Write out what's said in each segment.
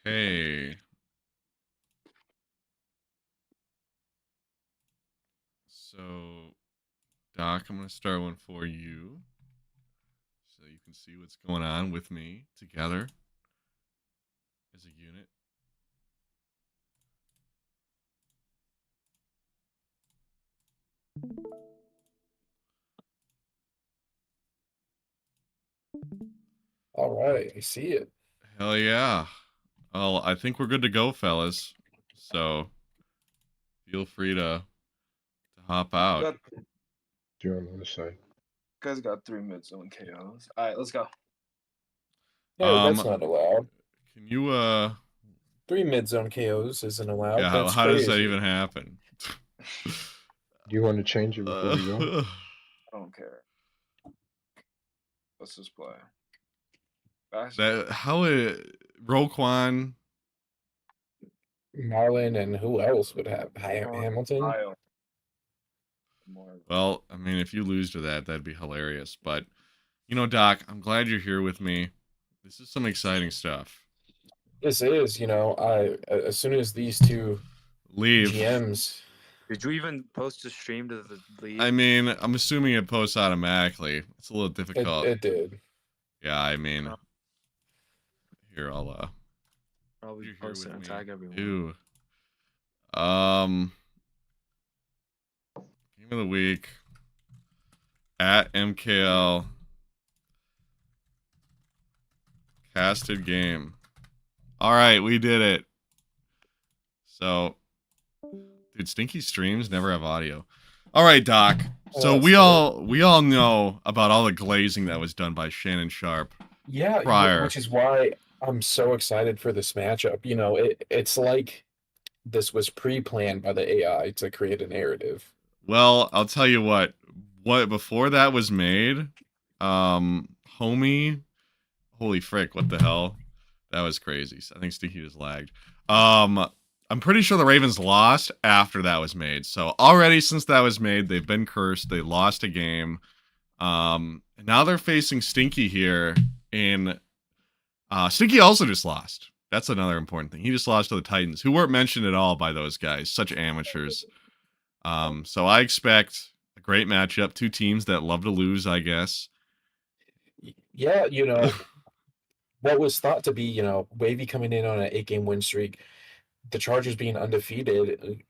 Okay. So, Doc, I'm going to start one for you so you can see what's going on with me together as a unit. All right, I see it. Hell yeah. Well, I think we're good to go, fellas. So, feel free to hop out. Got You're on the other side. guys got 3 mid zone KOs. All right, let's go. No, that's Um, not allowed. can you 3 mid-zone KOs isn't allowed. yeah, how, That's how does that crazy. even happen? Do you want to change it before we go? uh, I don't care. Let's just play. Bash. that how Roquan. Marlon and who else would have Hamilton? Kyle. More. Well, I mean, if you lose to that, that'd be hilarious. But Doc, I'm glad you're here with me. This is some exciting stuff. This is, as soon as these two Leave. GMs, Did you even post a stream to the league? I mean, I'm assuming it posts automatically. It's a little difficult. it did. Yeah, I mean, here I'll you're be here posting with and me. tag everyone. Ew. Game of the week at MKL casted game. All right, we did it. So, dude, Stinky streams never have audio. All right, Doc. So we all know about all the glazing that was done by Shannon Sharp. Yeah, prior. which is why I'm so excited for this matchup. It's like this was pre-planned by the AI to create a narrative. Well, I'll tell you what before that was made, homie, holy frick, what the hell? That was crazy. I think Stinky just lagged. I'm pretty sure the Ravens lost after that was made. So already since that was made, they've been cursed. They lost a game. And now they're facing Stinky here. And Stinky also just lost. That's another important thing. He just lost to the Titans, who weren't mentioned at all by those guys. Such amateurs. So I expect a great matchup. Two teams that love to lose, I guess. Yeah, what was thought to be, Wavy coming in on an 8-game win streak, the Chargers being undefeated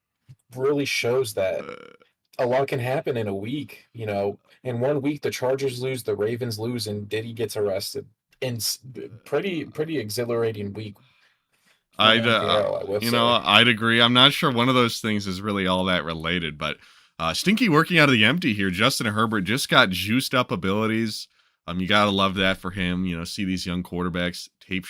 really shows that a lot can happen in a week. In 1 week, the Chargers lose, the Ravens lose, and Diddy gets arrested. In pretty exhilarating week. I'd MKL, I'd agree. I'm not sure one of those things is really all that related, but Stinky working out of the empty here. Justin Herbert just got juiced up abilities. You gotta love that for him. See these young quarterbacks take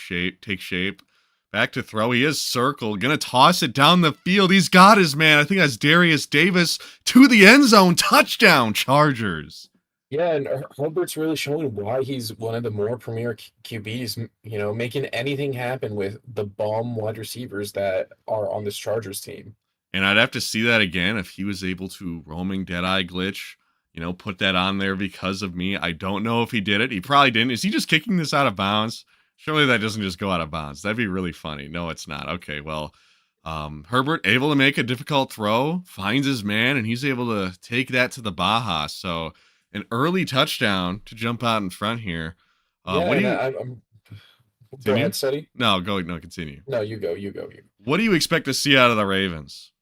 shape. Back to throw. He is circled. Gonna toss it down the field. He's got his man. I think that's Darius Davis to the end zone. Touchdown, Chargers. Yeah, and Herbert's really showing why he's one of the more premier QBs, making anything happen with the bomb wide receivers that are on this Chargers team. And I'd have to see that again if he was able to roaming Deadeye glitch, put that on there because of me. I don't know if he did it. He probably didn't. Is he just kicking this out of bounds? Surely that doesn't just go out of bounds. That'd be really funny. No, it's not. Okay, well, Herbert able to make a difficult throw, finds his man, and he's able to take that to the Baja. So an early touchdown to jump out in front here. What do you? Go ahead, Seti. No, continue. No, you go. What do you expect to see out of the Ravens?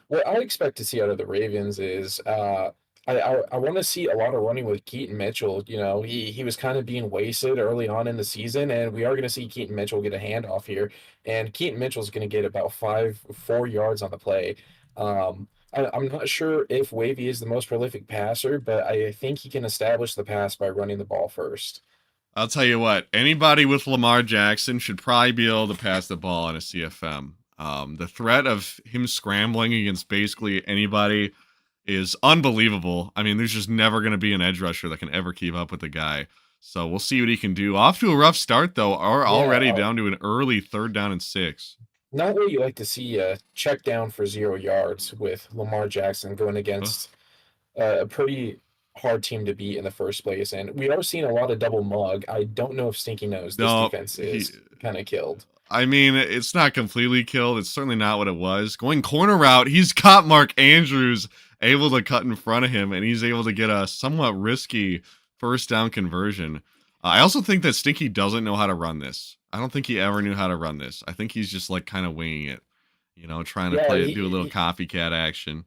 What I expect to see out of the Ravens is I want to see a lot of running with Keaton Mitchell. He was kind of being wasted early on in the season, and we are going to see Keaton Mitchell get a handoff here, and Keaton Mitchell's going to get about 4 yards on the play. I'm not sure if Wavy is the most prolific passer, but I think he can establish the pass by running the ball first. I'll tell you what, anybody with Lamar Jackson should probably be able to pass the ball in a CFM. The threat of him scrambling against basically anybody is unbelievable. I mean, there's just never going to be an edge rusher that can ever keep up with the guy. So we'll see what he can do. Off to a rough start, though. Are already down to an early 3rd down and 6. Not what you like to see a check down for 0 yards with Lamar Jackson going against a pretty hard team to beat in the first place. And we are seeing a lot of double mug. I don't know if Stinky knows this No, defense he. is kind of killed. I mean, it's not completely killed. It's certainly not what it was. Going corner route, he's got Mark Andrews able to cut in front of him, and he's able to get a somewhat risky first down conversion. I also think that Stinky doesn't know how to run this. I don't think he ever knew how to run this. I think he's just like kind of winging it, trying to Yeah, play it, do a little copycat action.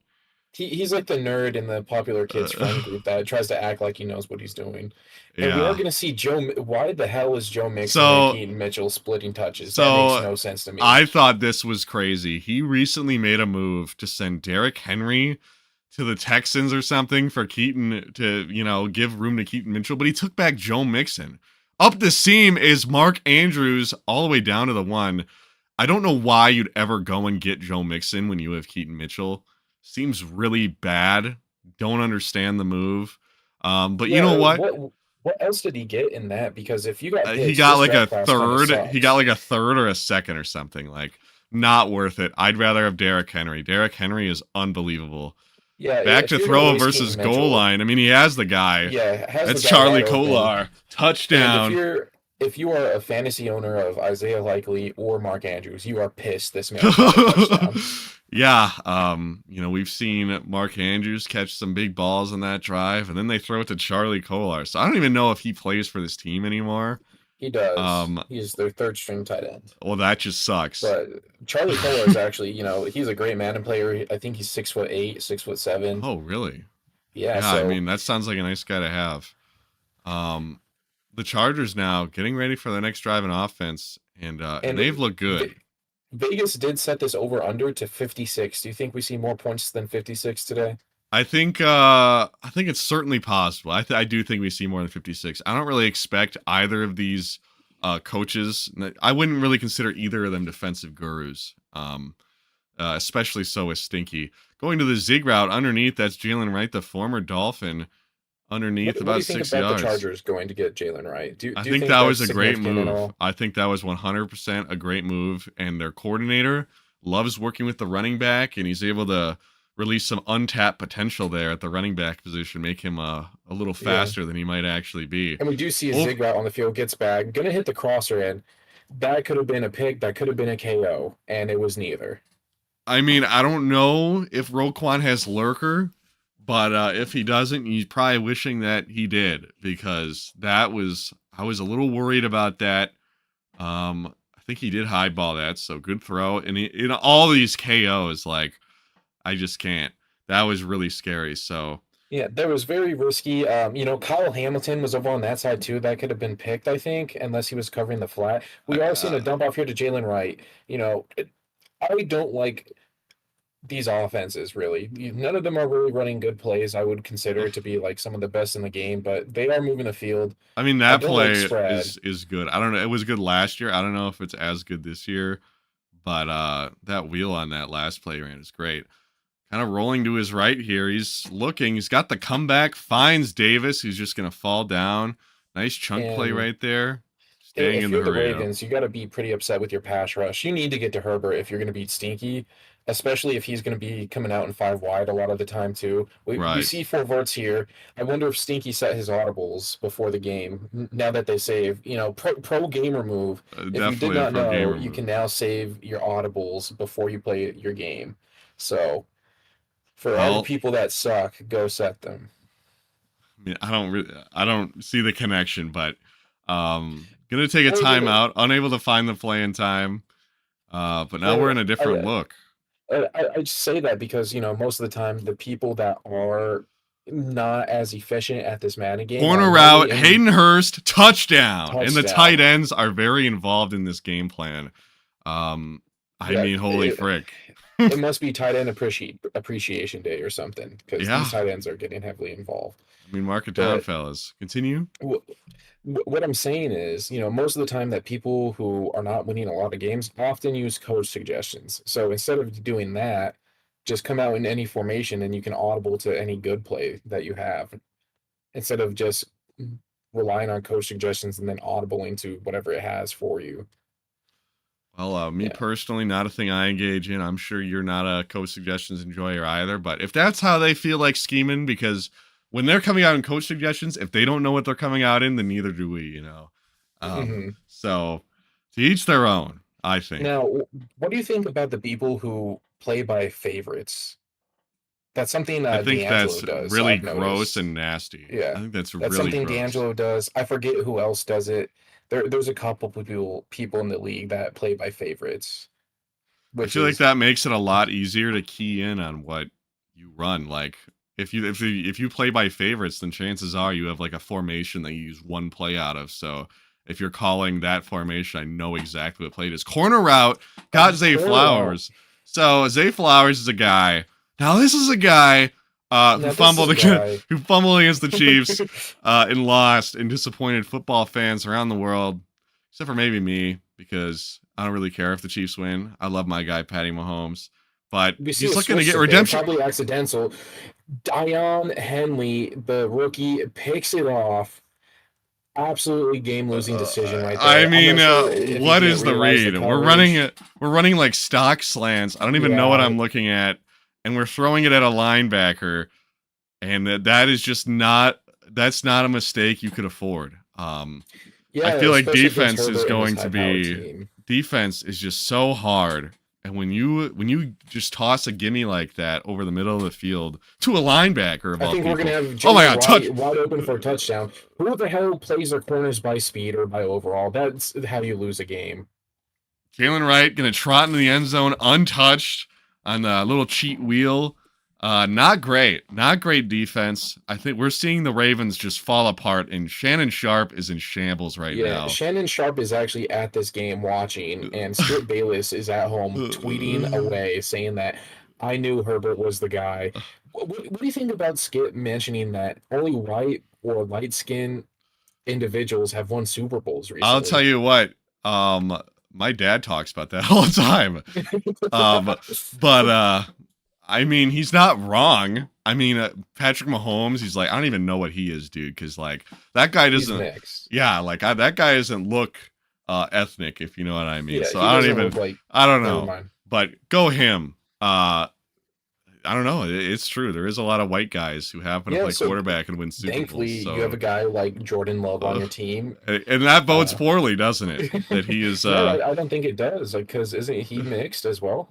he's like the nerd in the popular kids friend group that tries to act like he knows what he's doing. And we are Yeah. going to see Joe. Why the hell is Joe Mixon So- and Keaton Mitchell splitting touches? so That makes no sense to me. I thought this was crazy. He recently made a move to send Derrick Henry to the Texans or something for Keaton to, give room to Keaton Mitchell, but he took back Joe Mixon. Up the seam is Mark Andrews all the way down to the 1. I don't know why you'd ever go and get Joe Mixon when you have Keaton Mitchell. Seems really bad. Don't understand the move. But you know what? What else did he get in that? Because if you got He picks, got this like a draft class kinda third. He sucks. got like a third or a second or something. Like, not worth it. I'd rather have Derrick Henry. Derrick Henry is unbelievable. Yeah, Back if to you're throw gonna waste versus Keaton goal Mitchell, line. I mean, he has the guy. Yeah, has That's the guy Charlie wide open. Kolar. And Touchdown. if you are a fantasy owner of Isaiah Likely or Mark Andrews, you are pissed this man got a touchdown. Yeah, we've seen Mark Andrews catch some big balls in that drive, and then they throw it to Charlie Kolar. So I don't even know if he plays for this team anymore. He does. Um, He's their third string tight end. Well, that just sucks. But Charlie Kolar is actually, he's a great Madden player. I think he's 6'8", 6'7". Oh, really? Yeah, Yeah, so I mean, that sounds like a nice guy to have. The Chargers now getting ready for the next drive in offense, and they've looked good. Vegas did set this over under to 56. Do you think we see more points than 56 today? I think it's certainly possible. I do think we see more than 56. I don't really expect either of these coaches. I wouldn't really consider either of them defensive gurus. Especially so with Stinky. Going to the zig route underneath, that's Jalen Wright, the former Dolphin, underneath What do you about think 6 about yards. the Chargers going to get Jalen Wright? Do I you think that was that's a great significant at move. all? I think that was 100% a great move. And their coordinator loves working with the running back, and he's able to release some untapped potential there at the running back position, make him a little faster than he might actually be. And we do see a zig route on the field, gets back, gonna hit the crosser, and that could have been a pick, that could have been a KO, and it was neither. I mean, I don't know if Roquan has lurker, but if he doesn't, he's probably wishing that he did, because I was a little worried about that. I think he did high ball that, so good throw. And in all these KOs, like, I just can't. That was really scary. So Yeah, that was very risky. Kyle Hamilton was over on that side too. That could have been picked, I think, unless he was covering the flat. We are seeing a dump off here to Jalen Wright. I don't like these offenses really. None of them are really running good plays. I would consider it to be like some of the best in the game, but they are moving the field. I mean, that don't play like spread. is good. I don't know. It was good last year. I don't know if it's as good this year, but that wheel on that last play ran is great. Kind of rolling to his right here. He's looking. He's got the comeback. Finds Davis, who's just going to fall down. Nice chunk play And right there. Staying If in the you're the Harado. Ravens, you got to be pretty upset with your pass rush. You need to get to Herbert if you're going to beat Stinky, especially if he's going to be coming out in 5 wide a lot of the time too. We Right. see 4 verts here. I wonder if Stinky set his audibles before the game. Now that they save, pro gamer move. If you did Definitely not a pro know, gamer you move. can now save your audibles before you play your game. So for all Well- the people that suck, go set them. I mean, I don't see the connection, but gonna take a Well, timeout, unable to find the play in time. But now we're in a different look. I just say that because most of the time the people that are not as efficient at this Madden game Corner are route, really Hayden Hurst, touchdown. And the Touchdown. tight ends are very involved in this game plan. I Yeah, mean, holy frick. It must be tight end appreciation day or something because Yeah. these tight ends are getting heavily involved. I mean, mark it down, But- fellas. Continue. What I'm saying is, most of the time that people who are not winning a lot of games often use coach suggestions. So instead of doing that, just come out in any formation and you can audible to any good play that you have instead of just relying on coach suggestions and then audibling to whatever it has for you. Well, me Yeah. personally, not a thing I engage in. I'm sure you're not a coach suggestions enjoyer either. But if that's how they feel like scheming, because when they're coming out in coach suggestions, if they don't know what they're coming out in, then neither do we, you know. So to each their own, I think. Now, what do you think about the people who play by favorites? That's something I think D'Angelo that's does. really I've gross noticed. and nasty. Yeah, I think that's that's really something gross. D'Angelo does. I forget who else does it. There's a couple people in the league that play by favorites, I which feel like is that makes it a lot easier to key in on what you run. Like if you play by favorites, then chances are you have like a formation that you use one play out of. So if you're calling that formation, I know exactly what play it is. Corner route got Zay corner Flowers. So Zay Flowers is a guy. Now this is a guy Now, who this is fumbled a against guy- who fumbled against the Chiefs and lost and disappointed football fans around the world, except for maybe me, because I don't really care if the Chiefs win. I love my guy Patty Mahomes, but We see he's a looking to switch get there, redemption. probably accidental. Dion Henley, the rookie, picks it off. Absolutely game-losing decision right there. I I'm mean, not sure if he what didn't is the realize read? We're coverage. running like stock slants. I don't even know what Yeah. I'm looking at, and we're throwing it at a linebacker, and that is just not. That's not a mistake you could afford. Yeah, I feel like especially against defense is Herbert and going this to high-powered be team. defense is just so hard. And when you just toss a gimme like that over the middle of the field to a linebacker, of I all think people, we're gonna have oh my Jalen God, touch! wide open for a touchdown. Who the hell plays their corners by speed or by overall? That's how you lose a game. Jalen Wright gonna trot into the end zone untouched on a little cheat wheel. Not great defense. I think we're seeing the Ravens just fall apart, and Shannon Sharp is in shambles right Yeah, now. Shannon Sharp is actually at this game watching, and Skip Bayless is at home tweeting away saying that I knew Herbert was the guy. What do you think about Skip mentioning that only white or light skinned individuals have won Super Bowls recently? I'll tell you what. My dad talks about that all the time. But I mean, he's not wrong. I mean, Patrick Mahomes, he's like, I don't even know what he is, dude, because like that guy He's doesn't. mixed. Yeah, like that guy doesn't look ethnic, if you know what I mean. Yeah, so he I don't doesn't even. look like. I don't Never know. mind. But go him. I don't know. It's true. There is a lot of white guys who happen to Yeah, play so quarterback and win Super Thankfully, Bowls. you have a guy like Jordan Love on your team. And that bodes poorly, doesn't it? That he is. No, I don't think it does, because isn't he mixed as well?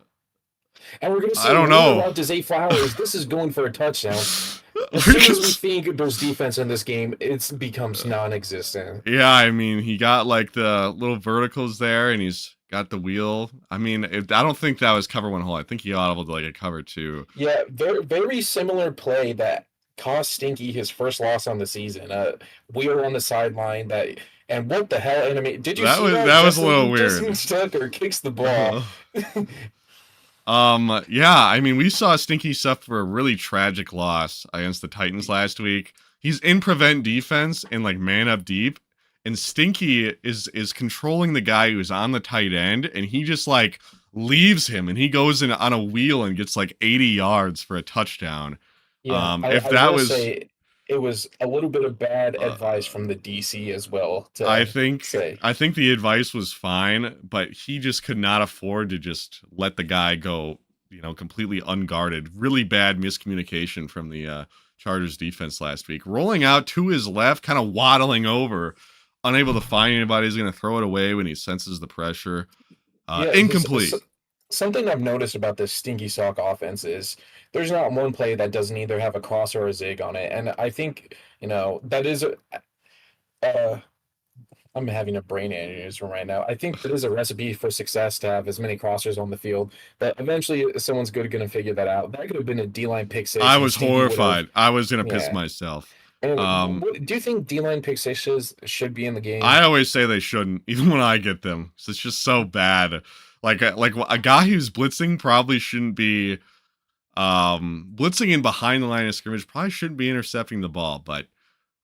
And we're going to see I don't know. out to Zay Flowers. This is going for a touchdown. As soon as we think there's defense in this game, it becomes non-existent. Yeah, I mean, he got like the little verticals there, and he's got the wheel. I mean, I don't think that was cover one hole. I think he audibled like a cover two. Yeah, very similar play that cost Stinky his first loss on the season. Wheel on the sideline that. And what the hell? And I mean, did you see that? That was a little weird. Justin Tucker kicks the ball. Yeah, I mean, we saw Stinky suffer a really tragic loss against the Titans last week. He's in prevent defense and like man up deep, and Stinky is controlling the guy who's on the tight end, and he just like leaves him, and he goes in on a wheel and gets like 80 yards for a touchdown. Yeah, if I that will was, say it was a little bit of bad advice from the DC as well. I think say. the advice was fine, but he just could not afford to just let the guy go, completely unguarded. Really bad miscommunication from the Chargers defense last week. Rolling out to his left, kind of waddling over, unable to find anybody. He's going to throw it away when he senses the pressure. Incomplete. Something I've noticed about this stinky sock offense is there's not one play that doesn't either have a cross or a zig on it. And I think, that is I'm having a brain aneurysm right now. I think that is a recipe for success to have as many crossers on the field that eventually someone's going to figure that out. That could have been a D-line pick six. I was horrified. I was going to piss myself. And do you think D-line pick sixes should be in the game? I always say they shouldn't, even when I get them. It's just so bad. Like a guy who's blitzing probably shouldn't be blitzing in behind the line of scrimmage. Probably shouldn't be intercepting the ball. But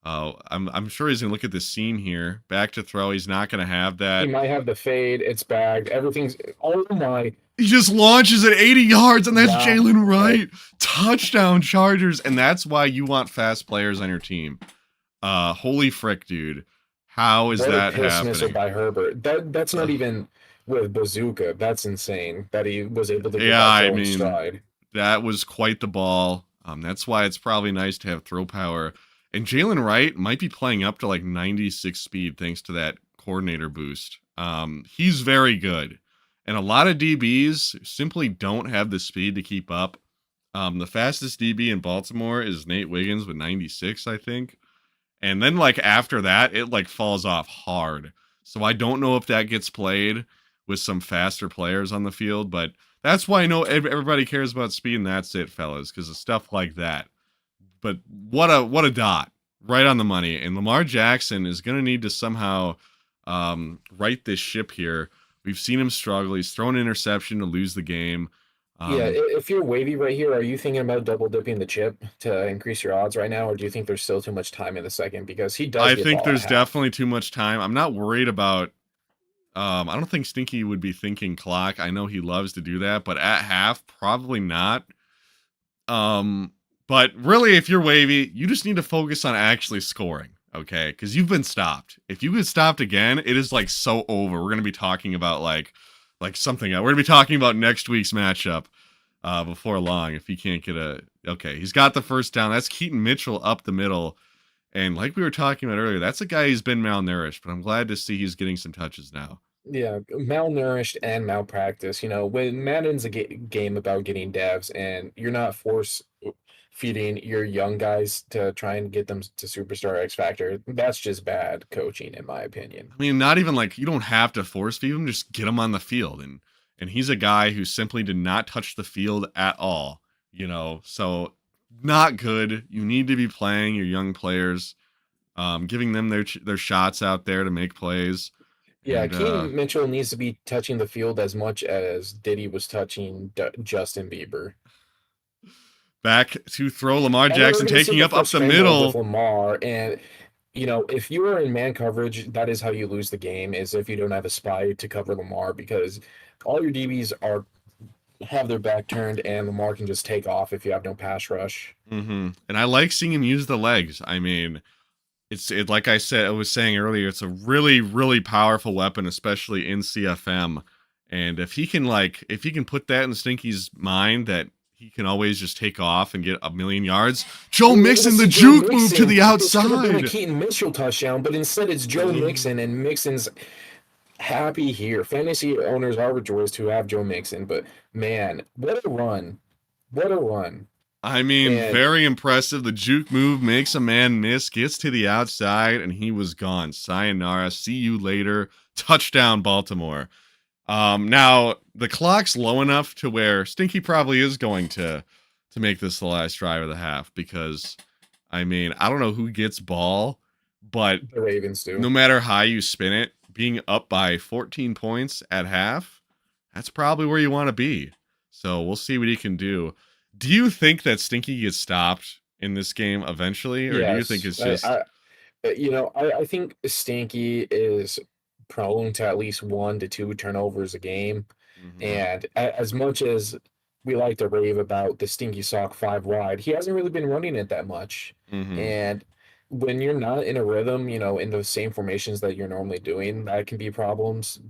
I'm sure he's gonna look at the seam here. Back to throw. He's not gonna have that. He might have the fade. It's bagged. Everything's. Oh my! He just launches at 80 yards, and that's Wow. Jalen Wright. Touchdown Chargers, and that's why you want fast players on your team. Holy frick, dude! How is What that a piss missile happening? by Herbert. That's not even with bazooka. That's insane that he was able to get Yeah, that I throw in mean, stride. that was quite the ball. That's why it's probably nice to have throw power. And Jalen Wright might be playing up to like 96 speed thanks to that coordinator boost. He's very good. And a lot of DBs simply don't have the speed to keep up. The fastest DB in Baltimore is Nate Wiggins with 96, I think. And then like after that, it like falls off hard. So I don't know if that gets played with some faster players on the field, but that's why I know everybody cares about speed, and that's it, fellas, because of stuff like that. But what a dot, right on the money. And Lamar Jackson is going to need to somehow right this ship here. We've seen him struggle. He's thrown an interception to lose the game. If you're wavy right here, are you thinking about double dipping the chip to increase your odds right now, or do you think there's still too much time in the second? Because he does. I get think ball there's at half. definitely too much time. I'm not worried about. I don't think Stinky would be thinking clock. I know he loves to do that, but at half, probably not. But really, if you're wavy, you just need to focus on actually scoring, okay? Because you've been stopped. If you get stopped again, it is like so over. We're gonna be talking about like something else. We're gonna be talking about next week's matchup before long. If he can't get okay, he's got the first down. That's Keaton Mitchell up the middle. And like we were talking about earlier, that's a guy who's been malnourished, but I'm glad to see he's getting some touches now. Yeah, malnourished and malpractice. You know, when Madden's a game about getting devs, and you're not force feeding your young guys to try and get them to superstar X Factor, that's just bad coaching, in my opinion. I mean, not even like you don't have to force feed him, just get him on the field. And he's a guy who simply did not touch the field at all, so not good. You need to be playing your young players, giving them their shots out there to make plays. Yeah, And, Keaton Mitchell needs to be touching the field as much as Diddy was touching Justin Bieber. back to throw, Lamar And we're Jackson gonna see taking up the frustrating mode middle. with Lamar, and if you are in man coverage, that is how you lose the game. Is if you don't have a spy to cover Lamar, because all your DBs have their back turned, and Lamar can just take off if you have no pass rush. And I like seeing him use the legs. I mean, it's like I was saying earlier, it's a really, really powerful weapon, especially in CFM. And if he can put that in Stinky's mind that he can always just take off and get a million yards. Joe Mixon, the juke move to the outside. It could have been a Keaton Mitchell touchdown, but instead it's Joe Mixon, and Mixon's happy here. Fantasy owners are rejoiced to have Joe Mixon, but man, what a run. What a run. I mean, And- very impressive. The juke move makes a man miss, gets to the outside, and he was gone. Sayonara. See you later. Touchdown, Baltimore. Now the clock's low enough to where Stinky probably is going to make this the last drive of the half, because I mean, I don't know who gets ball, but The Ravens do. no matter how you spin it, being up by 14 points at half, that's probably where you want to be. So we'll see what he can do. Do you think that Stinky gets stopped in this game eventually, or do you Yes. think it's just I think Stinky is prone to at least 1 to 2 turnovers a game. Mhm. And as much as we like to rave about the Stinky Sock 5 wide, he hasn't really been running it that much. Mhm. And when you're not in a rhythm, in the same formations that you're normally doing, that can be problems.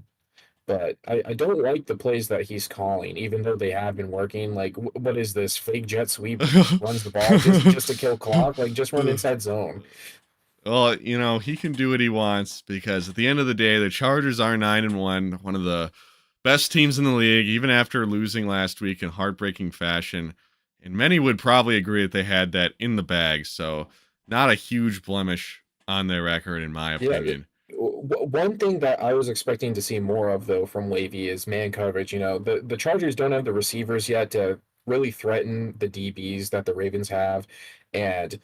But I don't like the plays that he's calling, even though they have been working. Like, what is this fake jet sweep? Runs the ball just to kill clock? Like, just run inside zone. Well, he can do what he wants, because at the end of the day, the Chargers are 9-1, one of the best teams in the league, even after losing last week in heartbreaking fashion. And many would probably agree that they had that in the bag. So not a huge blemish on their record, in my opinion. One thing that I was expecting to see more of, though, from Wavy is man coverage. The Chargers don't have the receivers yet to really threaten the DBs that the Ravens have. And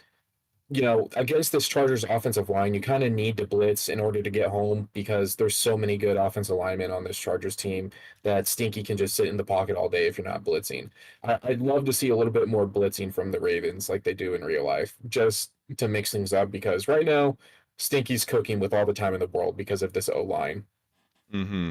against this Chargers offensive line, you kind of need to blitz in order to get home, because there's so many good offensive linemen on this Chargers team that Stinky can just sit in the pocket all day if you're not blitzing. I'd love to see a little bit more blitzing from the Ravens like they do in real life, just to mix things up, because right now Stinky's cooking with all the time in the world because of this O-line. Mm-hmm.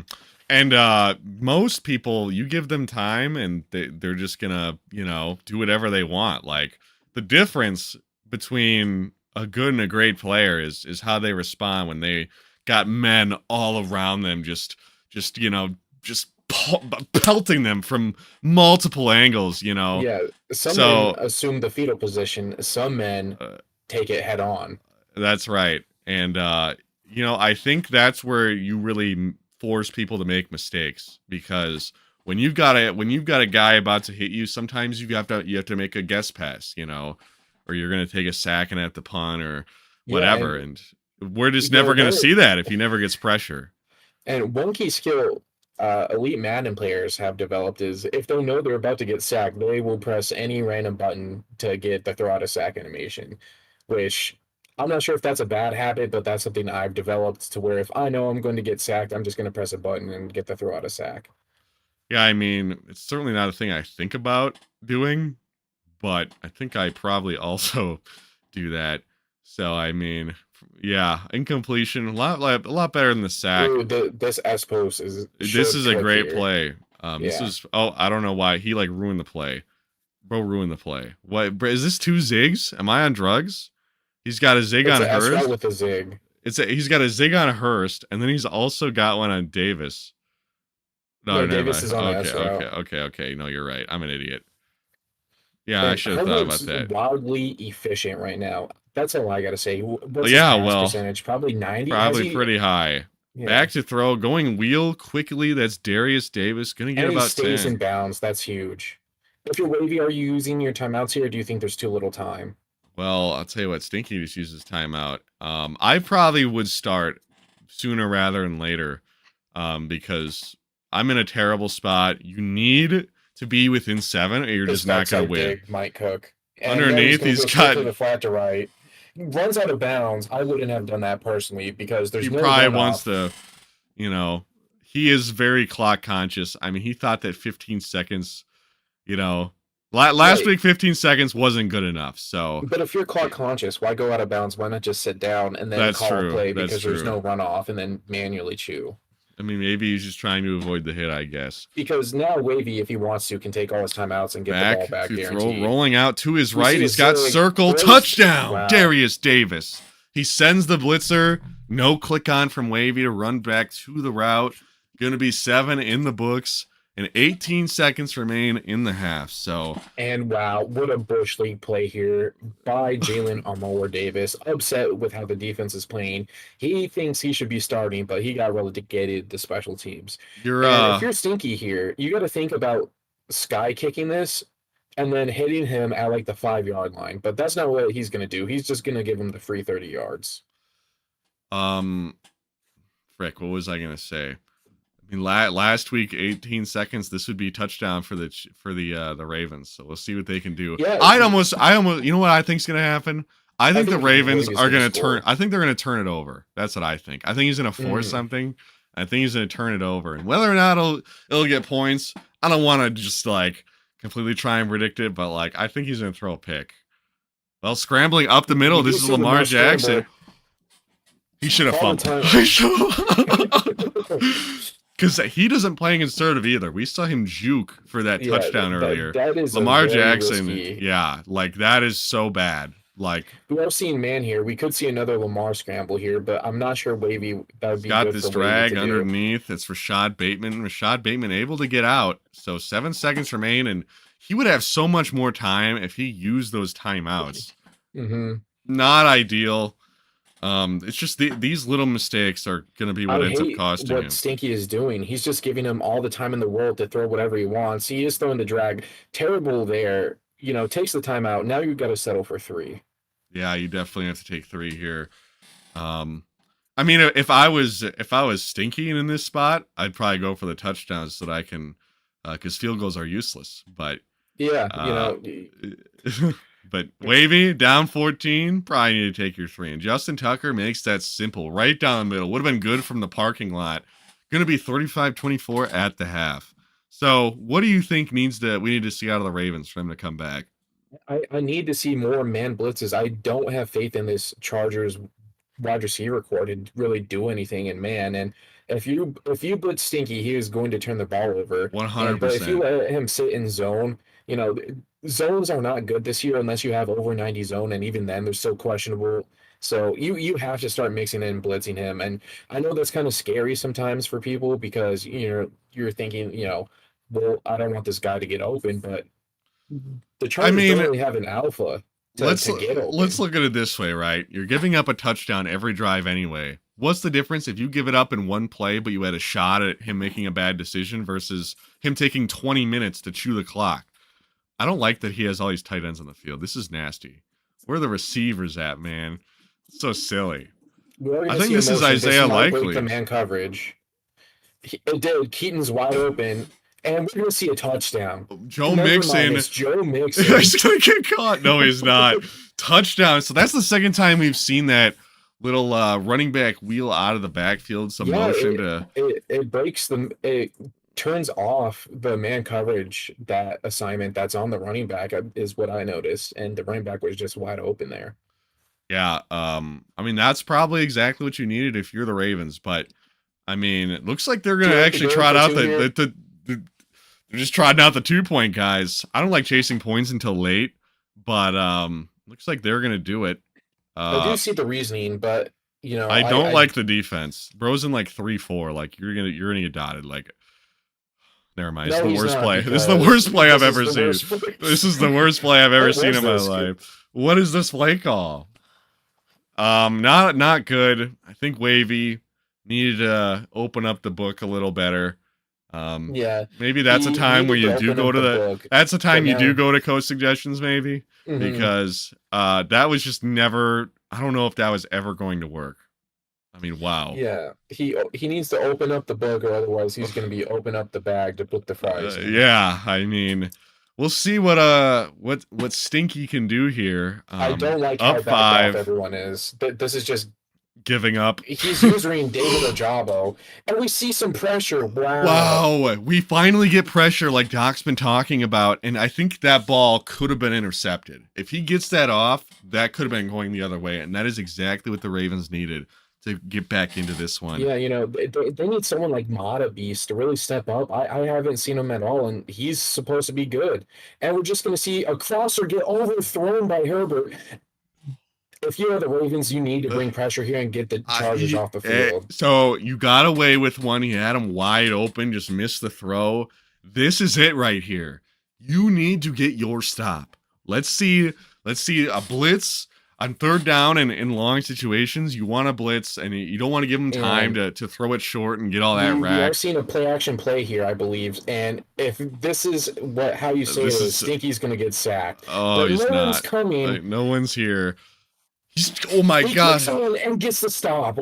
And most people, you give them time and they're just gonna, do whatever they want. Like, the difference between a good and a great player is how they respond when they got men all around them, just pelting them from multiple angles, Yeah, some men So assume the fetal position. Some men uh, take it head on. that's right. And I think that's where you really force people to make mistakes, because when you've got a guy about to hit you, sometimes you have to make a guess pass, or you're going to take a sack and have to punt or Yeah, whatever, and we're just you know, never going to another see that if he never gets pressure. and one key skill elite Madden players have developed is if they know they're about to get sacked, they will press any random button to get the throw out of sack animation, which I'm not sure if that's a bad habit, but that's something I've developed to where if I know I'm going to get sacked, I'm just going to press a button and get the throw out of sack. Yeah, I mean, it's certainly not a thing I think about doing, but I think I probably also do that. So I mean, yeah, incompletion, a lot better than the sack. Ooh, this S post This should is a click great here. play. This Yeah. is I don't know why he ruined the play. Bro ruined the play. What is this, 2 zigs? Am I on drugs? He's got a zig It's on an S route Hurst. with a zig. He's got a zig on Hurst, and then he's also got one on Davis. No, Never Davis mind. is on an Okay, S route. okay. No, you're right. I'm an idiot. Yeah, I And should have thought about Herbert's that. wildly efficient right now. That's all I gotta say. What's his Yeah, pass well, percentage? Probably 90. probably pretty high. Yeah. Back to throw, going wheel quickly. That's Darius Davis. Gonna get And he about stays 10. in bounds. That's huge. If you're wavy, are you using your timeouts here, or do you think there's too little time? Well, I'll tell you what, Stinky just uses timeout. I probably would start sooner rather than later, because I'm in a terrible spot. You need to be within 7, or you're This just not going backside to win. dig might cook. And Underneath, gonna he's go straight got. to the flat to right. He runs out of bounds. I wouldn't have done that personally because there's He no probably runoff. wants to, he is very clock conscious. I mean, he thought that 15 seconds, last Right. week 15 seconds wasn't good enough. So But if you're clock conscious, why go out of bounds? Why not just sit down and then That's call true. a play That's because there's true. no runoff and then manually chew? I mean, maybe he's just trying to avoid the hit, I guess. Because now Wavy, if he wants to, can take all his timeouts and get the Back ball back to throw, guaranteed. rolling out to his We right. see He's a got zig, circle, throws- touchdown, wow. Darius Davis. He sends the blitzer, no click on from Wavy to run back to the route. Going to be 7 in the books, and 18 seconds remain in the half. So, And wow, what a Bush League play here by Jalen Armour Davis. Upset with how the defense is playing. He thinks he should be starting, but he got relegated to special teams. you're And if you're Stinky here, you got to think about sky kicking this and then hitting him at like the 5-yard line. But that's not what he's going to do. He's just going to give him the free 30 yards. frick, what was I going to say? I mean, last week, 18 seconds. This would be touchdown for the Ravens. So we'll see what they can do. Yeah. I almost, you know what I think's gonna happen? I think the think Ravens Wavy's are gonna gonna turn. score. I think they're gonna turn it over. That's what I think. I think he's gonna force Mm. something. I think he's gonna turn it over, and whether or not it'll get points, I don't want to just completely try and predict it. But I think he's gonna throw a pick. Well, scrambling up the middle. You This do is see Lamar Lamar Jackson. scramble. He should have Call the fumbled. time. He should've- Because he doesn't play conservative either. We saw him juke for that Yeah, touchdown earlier. that is a Lamar very Jackson, risky. yeah, that is so bad. We are seeing man here. We could see another Lamar scramble here, but I'm not sure Wavy that would be got good this for Wavy drag to do. underneath. It's Rashad Bateman. Rashad Bateman able to get out. So 7 seconds remain, and he would have so much more time if he used those timeouts. Mm-hmm. Not ideal. It's just these little mistakes are going to be what I ends up hate costing what him. Stinky is doing. He's just giving him all the time in the world to throw whatever he wants. He is throwing the drag. Terrible there. Takes the timeout. Now you've got to settle for 3. Yeah, you definitely have to take 3 here. I mean, if I was Stinky in this spot, I'd probably go for the touchdowns so that I can, because field goals are useless. But Yeah, but Wavy down 14, probably need to take your 3. And Justin Tucker makes that simple, right down the middle. Would have been good from the parking lot. Going to be 35-24 at the half. So, what do you think we need to see out of the Ravens for them to come back? I need to see more man blitzes. I don't have faith in this Chargers wide receiver core to really do anything in man. And if you blitz Stinky, he is going to turn the ball over. 100%. But if you let him sit in zone, zones are not good this year unless you have over 90 zone, and even then they're still questionable. So you have to start mixing in and blitzing him. And I know that's kind of scary sometimes for people because you're thinking, well, I don't want this guy to get open, but the I Chargers don't mean, really have an alpha to get let's open. look at it this way, right? You're giving up a touchdown every drive anyway. What's the difference if you give it up in one play, but you had a shot at him making a bad decision versus him taking 20 minutes to chew the clock? I don't like that he has all these tight ends on the field. This is nasty. Where are the receivers at, man? So silly. We're I gonna think see this is emotion. This Isaiah might break the Likely. man coverage. It did. Keaton's wide open, and we're gonna see a touchdown. Joe Never Mixon. mind, it's Joe Mixon. He's gonna get caught. No, he's not. Touchdown. So that's the second time we've seen that little running back wheel out of the backfield. Some motion to. It breaks it turns off the man coverage, that assignment that's on the running back is what I noticed, and the running back was just wide open there. Yeah. I mean, that's probably exactly what you needed if you're the Ravens. But I mean, it looks like they're gonna actually trot out the they're just trotting out the 2-point guys. I don't like chasing points until late, but looks like they're gonna do it. I do see the reasoning, but I don't like the defense. Bro's in like 3-4. Like you're gonna get dotted. Like, never mind. It's No, the he's worst not, play. This is the worst play I've ever seen. This is the worst play I've ever What seen was in my this? life. What is this play call? Not good. I think Wavy needed to open up the book a little better. Yeah, maybe that's a he time where needed you to do open go up to the the. book, That's a time but you do now- go to coach suggestions, maybe, Mhm. because that was just never. I don't know if that was ever going to work. I mean, wow. Yeah, he needs to open up the book, or otherwise he's going to be open up the bag to put the fries in. Yeah, I mean, we'll see what Stinky can do here. I don't like up how backed 5, off everyone is. This is just giving up. he's using David Ojabo, and we see some pressure. Wow, we finally get pressure like Doc's been talking about, and I think that ball could have been intercepted. If he gets that off, that could have been going the other way, and that is exactly what the Ravens needed to get back into this one. Yeah, they need someone like Mata Beast to really step up. I haven't seen him at all, and he's supposed to be good. And we're just going to see a crosser get overthrown by Herbert. If you are the Ravens, you need to bring pressure here and get the Chargers off the field. So you got away with one. He had him wide open, just missed the throw. This is it right here. You need to get your stop. Let's see a blitz on third down and in long situations. You want to blitz, and you don't want to give him time to throw it short and get all that We are rack. seeing a play-action play here, I believe. And if this is how you say This it, is- Stinky's going to get sacked. Oh, But he's no not. one's coming. Like, no one's here. Oh my He god. clicks on and gets the stop.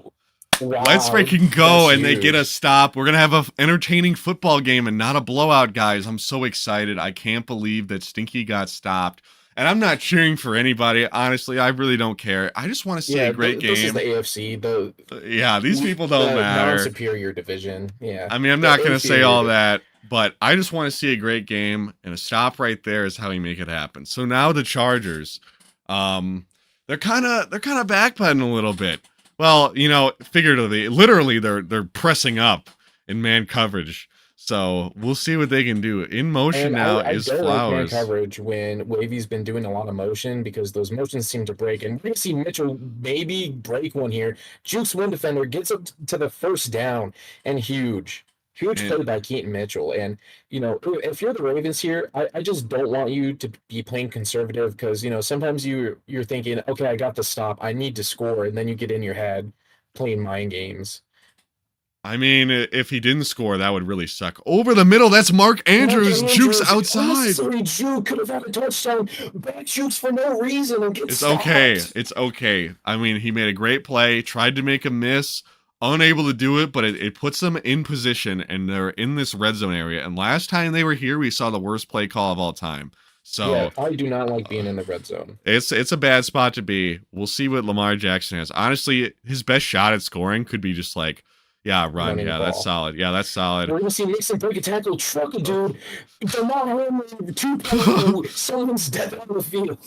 Wow, Let's freaking go, that's and they get a huge. stop. We're going to have an entertaining football game and not a blowout, guys. I'm so excited. I can't believe that Stinky got stopped. And I'm not cheering for anybody. Honestly, I really don't care. I just want to see a great This is game. the AFC, Yeah, these people don't the matter. non-superior division. Yeah. I mean, I'm The not going to say inferior all division. that, but I just want to see a great game, and a stop right there is how you make it happen. So now the Chargers, they're kind of backpedaling a little bit. Well, figuratively, literally, they're pressing up in man coverage. So we'll see what they can do. In motion And now I is don't like man Flowers. coverage when Wavy's been doing a lot of motion because those motions seem to break. And we're going to see Mitchell maybe break one here. Jukes one defender, gets up to the first down, and huge play by Keaton Mitchell. And, if you're the Ravens here, I just don't want you to be playing conservative because, sometimes you're thinking, okay, I got the stop. I need to score. And then you get in your head playing mind games. I mean, if he didn't score, that would really suck. Over the middle, that's Mark Andrews. Jukes outside. Unnecessary Juke could have had a touchdown. Back Jukes for no reason and gets It's okay. stopped. It's okay. I mean, he made a great play, tried to make a miss, unable to do it, but it puts them in position, and they're in this red zone area. And last time they were here, we saw the worst play call of all time. So Yeah, I do not like being in the red zone. it's a bad spot to be. We'll see what Lamar Jackson has. Honestly, his best shot at scoring could be just like, yeah, run. Running Yeah, the that's ball. solid. Yeah, that's solid. We're gonna see Nixon break a tackle, truck a dude. They're not home. 2 points. Someone's dead on the field.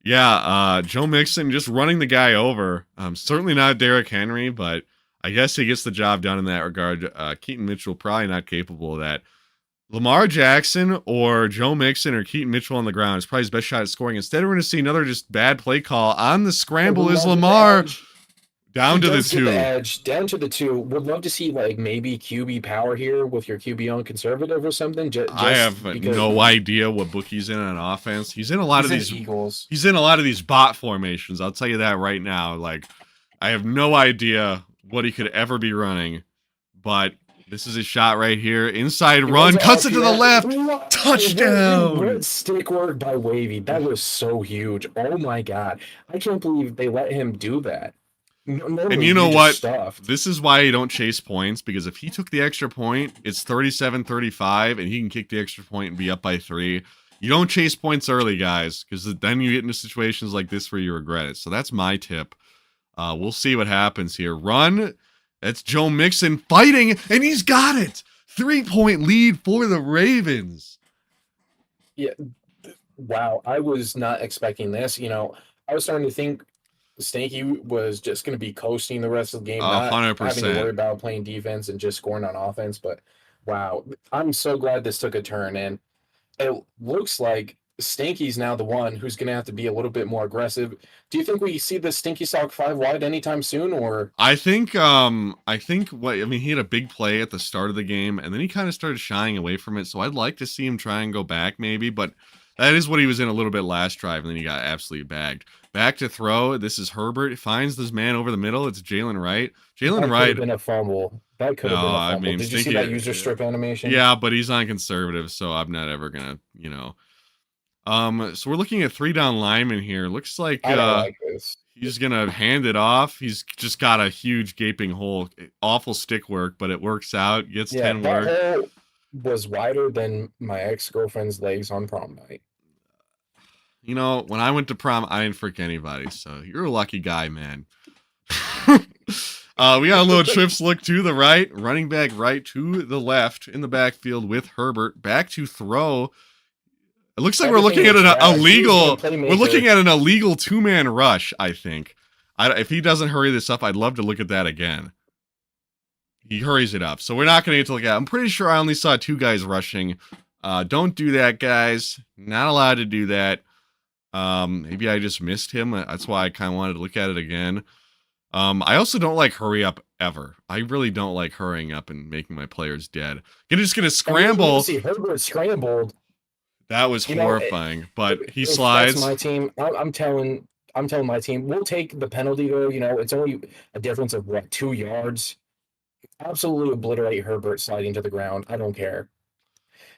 Yeah, Joe Mixon just running the guy over. Certainly not Derrick Henry, but I guess he gets the job done in that regard. Keaton Mitchell probably not capable of that. Lamar Jackson or Joe Mixon or Keaton Mitchell on the ground is probably his best shot at scoring. Instead, we're going to see another just bad play call. On the scramble is Lamar down to the Does get the 2. edge down to the 2. Would love to see like maybe QB power here with your QB on conservative or something. I have no idea what book he's in on offense. He's in a lot of these Eagles. He's in a lot of these bot formations. I'll tell you that right now. Like, I have no idea what he could ever be running, but this is a shot right here. Inside run, cuts it to the left. Touchdown! What stick work by Wavy. That was so huge. Oh my God. I can't believe they let him do that. And you know what? This is why you don't chase points, because if he took the extra point, it's 37-35, and he can kick the extra point and be up by 3. You don't chase points early, guys, because then you get into situations like this where you regret it. So that's my tip. We'll see what happens here. Run. That's Joe Mixon fighting, and he's got it. 3-point lead for the Ravens. Yeah. Wow. I was not expecting this. You know, I was starting to think Stinky was just going to be coasting the rest of the game, not 100%. having to worry about playing defense and just scoring on offense. But wow, I'm so glad this took a turn, and it looks like Stinky's now the one who's going to have to be a little bit more aggressive. Do you think we see the Stinky Sock 5 wide anytime soon, or? I think he had a big play at the start of the game, and then he kind of started shying away from it. So I'd like to see him try and go back maybe, but that is what he was in a little bit last drive, and then he got absolutely bagged. Back to throw. This is Herbert. He finds this man over the middle. It's Jalen Wright. Jalen Wright. Could have been a fumble. That could have been a fumble. I mean, did you see that user strip animation? Yeah, but he's on conservative, so I'm not ever gonna, So we're looking at 3 down linemen here. Looks like, I don't like this. He's gonna hand it off. He's just got a huge gaping hole. Awful stick work, but it works out. Gets 10 work. That hole was wider than my ex-girlfriend's legs on prom night. You know, when I went to prom, I didn't freak anybody, so you're a lucky guy, man. We got a little trips look to the right, running back right to the left in the backfield with Herbert. Back to throw. It looks like we're looking at an illegal 2-man rush, I think. If he doesn't hurry this up, I'd love to look at that again. He hurries it up, so we're not going to get to look at it. I'm pretty sure I only saw 2 guys rushing. Don't do that, guys. Not allowed to do that. Maybe I just missed him. That's why I kind of wanted to look at it again. I also don't like hurry up ever. I really don't like hurrying up and making my players dead. You're just gonna scramble. See, Herbert scrambled. That was horrifying, but he slides. That's my team. I'm telling my team, we'll take the penalty though. You know, it's only a difference of 2 yards. Absolutely obliterate Herbert sliding to the ground. I don't care.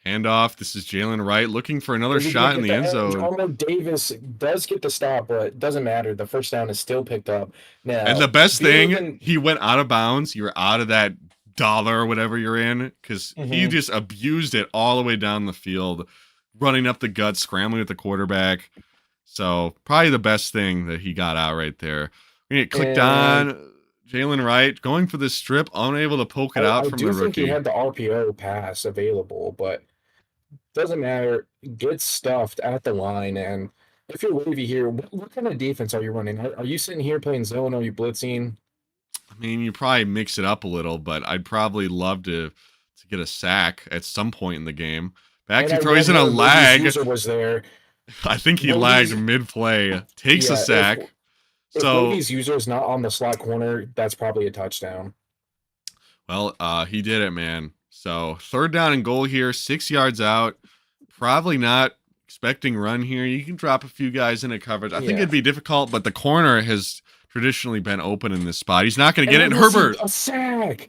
Handoff. This is Jalen Wright looking for another shot in the end zone. Arnold Davis does get the stop, but it doesn't matter. The first down is still picked up. Now, and the best thing, he went out of bounds. You're out of that dollar or whatever you're in, because he just abused it all the way down the field, running up the gut, scrambling with the quarterback. So probably the best thing that he got out right there. We get clicked on. Jalen Wright going for the strip, unable to poke it out from the rookie. I do think he had the RPO pass available, but doesn't matter. Get stuffed at the line, and if you're Wavy here, what kind of defense are you running? Are you sitting here playing zone? Are you blitzing? I mean, you probably mix it up a little, but I'd probably love to get a sack at some point in the game. Back to throw. He's in a lag. Was there. I think he lagged mid-play. Takes a sack. If Wavy's user is not on the slot corner, that's probably a touchdown. Well, he did it, man. So 3rd down and goal here, 6 yards out. Probably not expecting run here. You can drop a few guys into coverage. I think it'd be difficult, but the corner has traditionally been open in this spot. He's not going to get it. And Herbert. A sack.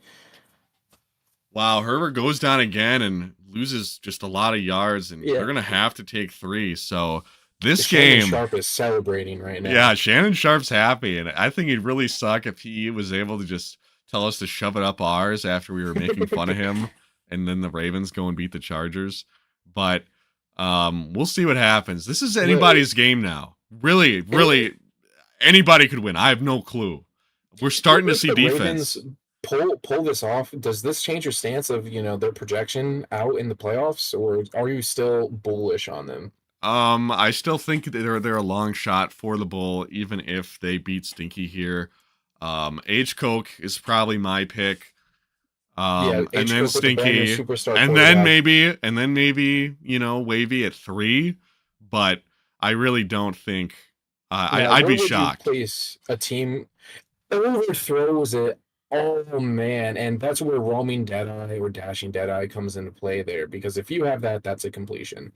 Wow, Herbert goes down again and loses just a lot of yards, and they're going to have to take 3. So this game. Shannon Sharp is celebrating right now. Yeah, Shannon Sharp's happy, and I think he'd really suck if he was able to just tell us to shove it up ours after we were making fun of him, and then the Ravens go and beat the Chargers. But we'll see what happens. This is anybody's game now. Really, anybody could win. I have no clue. We're starting to see defense. Pull this off. Does this change your stance of their projection out in the playoffs, or are you still bullish on them? I still think they're a long shot for the bowl, even if they beat Stinky here. H Coke is probably my pick. Yeah, And H then Cook with the brand new Stinky, superstar and quarterback. then maybe Wavy at 3. But I really don't think Now, I'd where be would you shocked. place a team overthrows it? Oh man, and that's where roaming Deadeye or dashing Deadeye comes into play there. Because if you have that, that's a completion.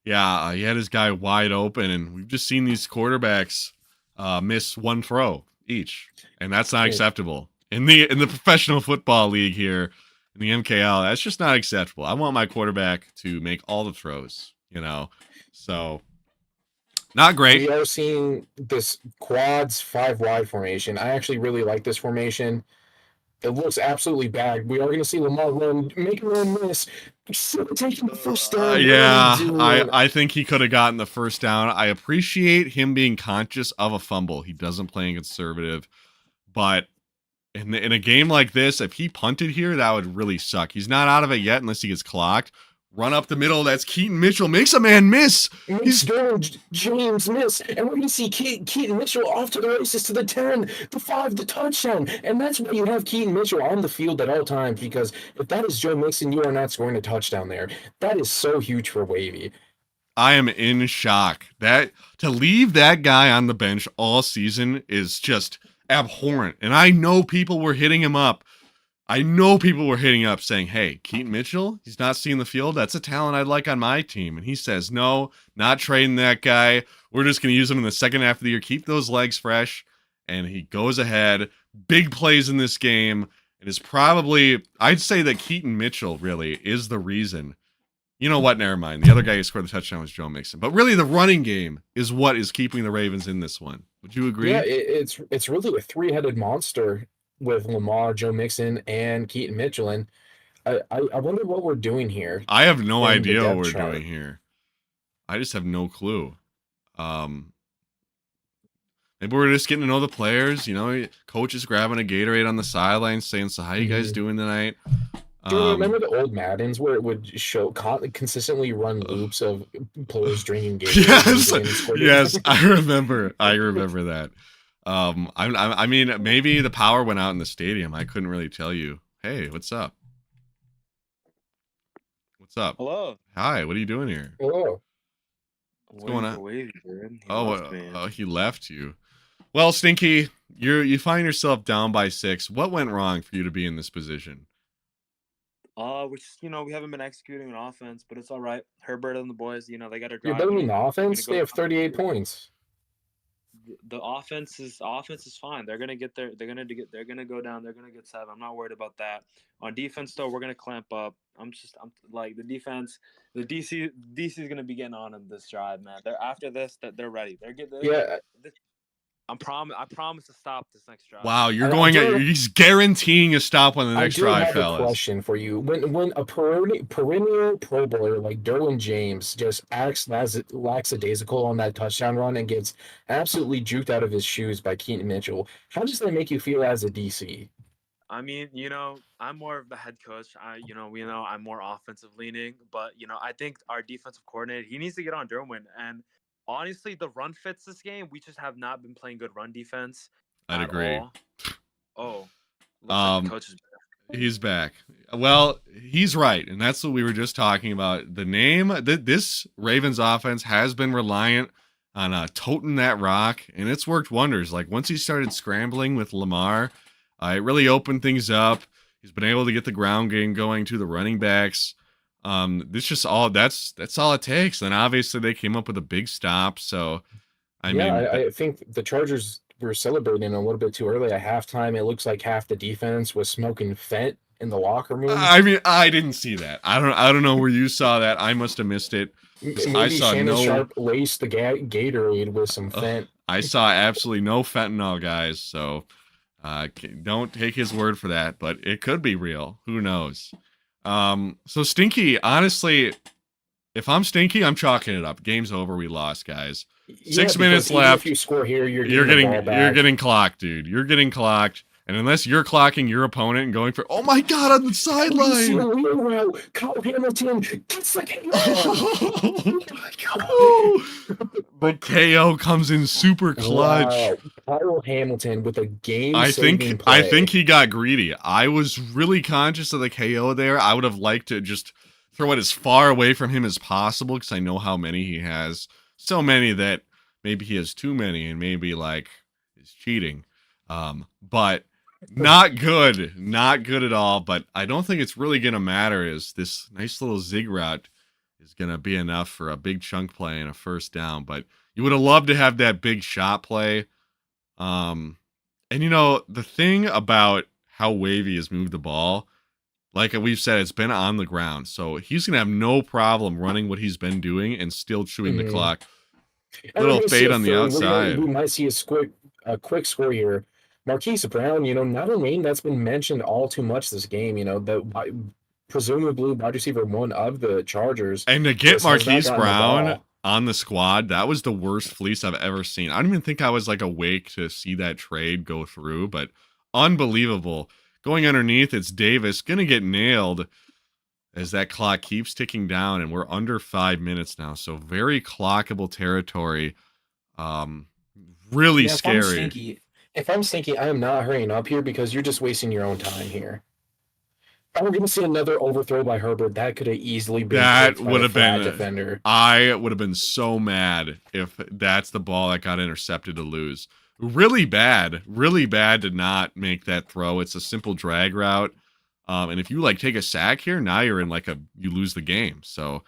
Yeah, he had his guy wide open, and we've just seen these quarterbacks miss one throw each, and that's not Yeah. acceptable in the professional football league here in the MKL. That's just not acceptable. I want my quarterback to make all the throws, So not great. We are seeing this quads 5 wide formation. I actually really like this formation. It looks absolutely bad. We are going to see Lamar make a run miss. Taking the first down. What are Yeah, you doing? I think he could have gotten the first down. I appreciate him being conscious of a fumble. He doesn't play conservative, but in a game like this, if he punted here, that would really suck. He's not out of it yet unless he gets clocked. Run up the middle. That's Keaton Mitchell. Makes a man miss. Makes James miss. And we're going to see Keaton Mitchell off to the races to the 10, the 5, the touchdown. And that's why you have Keaton Mitchell on the field at all times, because if that is Joe Mixon, you are not scoring a touchdown there. That is so huge for Wavy. I am in shock. That to leave that guy on the bench all season is just abhorrent. And I know people were hitting him up. Saying, hey, Keaton Mitchell, he's not seeing the field. That's a talent I'd like on my team. And he says, no, not trading that guy. We're just going to use him in the second half of the year. Keep those legs fresh. And he goes ahead. Big plays in this game. It is probably, I'd say that Keaton Mitchell really is the reason. You know what? Never mind. The other guy who scored the touchdown was Joe Mixon. But really, the running game is what is keeping the Ravens in this one. Would you agree? Yeah, it's really a 3-headed monster with Lamar, Joe Mixon, and Keaton Mitchell. And I wonder what we're doing here. I have no in the idea what depth we're chart. doing here. I just have no clue. Maybe we're just getting to know the players. Coach is grabbing a Gatorade on the sideline saying, so how you guys doing tonight? Do you remember the old Maddens where it would show consistently run loops of players drinking Gatorade? Yes, I remember that. I mean, maybe the power went out in the stadium. I couldn't really tell you. Hey, what's up? What's up? Hello. Hi, what are you doing here? Hello. What's going on? Wavy, dude. He left you. Well, Stinky, you find yourself down by 6. What went wrong for you to be in this position? Which we haven't been executing on offense, but it's all right. Herbert and the boys, they got to drive. You're blaming the offense? They have 38 points. The offense is fine. They're gonna get there. They're gonna go down. They're gonna get 7. I'm not worried about that. On defense, though, we're gonna clamp up. I'm like the defense. The DC is gonna be getting on in this drive, man. They're after this. That they're ready. I promise to stop this next drive. Wow, he's guaranteeing a stop on the next drive, fellas. I have a question for you. When a perennial Pro Bowler like Derwin James just acts lackadaisical on that touchdown run and gets absolutely juked out of his shoes by Keaton Mitchell, how does that make you feel as a DC? I mean, I'm more of the head coach. I'm more offensive leaning, but I think our defensive coordinator, he needs to get on Derwin. And honestly, the run fits this game. We just have not been playing good run defense. I'd agree. All. Oh, like the coach is back. He's back. Well, he's right, and that's what we were just talking about. The name this Ravens offense has been reliant on toting that rock, and it's worked wonders. Like once he started scrambling with Lamar, it really opened things up. He's been able to get the ground game going to the running backs. That's all it takes. And obviously they came up with a big stop. So I think the Chargers were celebrating a little bit too early at halftime. It looks like half the defense was smoking Fent in the locker room. I mean, I didn't see that. I don't know where you saw that. I must have missed it. Maybe Shannon Sharp laced the Gatorade with some Fent. I saw absolutely no fentanyl, guys. So don't take his word for that, but it could be real. Who knows? So Stinky, honestly, if I'm Stinky, I'm chalking it up. Game's over. We lost, guys. 6 minutes left. If you score here, you're getting clocked, dude. You're getting clocked. And unless you're clocking your opponent and going for, oh my God, on the sideline. Kyle Hamilton gets the KO. Oh my God. But KO comes in super clutch. Wow. Kyle Hamilton with a I game-saving think I play. think he got greedy. I was really conscious of the KO there. I would have liked to just throw it as far away from him as possible because I know how many he has. So many that maybe he has too many and maybe like is cheating. But not good. Not good at all. But I don't think it's really gonna matter as this nice little zig route is gonna be enough for a big chunk play and a first down. But you would have loved to have that big shot play. And you know, the thing about how Wavy has moved the ball, like we've said, it's been on the ground. So he's going to have no problem running what he's been doing and still chewing the clock. And we're Little gonna see fade a on the third. outside. We might see a quick score here. Marquise Brown, not a name that's been mentioned all too much this game. Presumably wide receiver one of the Chargers. And to get just has not Marquise gotten the Brown ball. on the squad, that was the worst fleece I've ever seen. I don't even think I was like awake to see that trade go through, but unbelievable. Going underneath, it's Davis going to get nailed as that clock keeps ticking down, and we're under 5 minutes now. So very clockable territory. Really Yeah, scary. If I'm stinky, I am not hurrying up here because you're just wasting your own time here. We're going to see another overthrow by Herbert. That could have easily been That picked by would the have flat been. defender. I would have been so mad if that's the ball that got intercepted to lose. Really bad to not make that throw. It's a simple drag route. And if you like take a sack here, now you're in you lose the game. So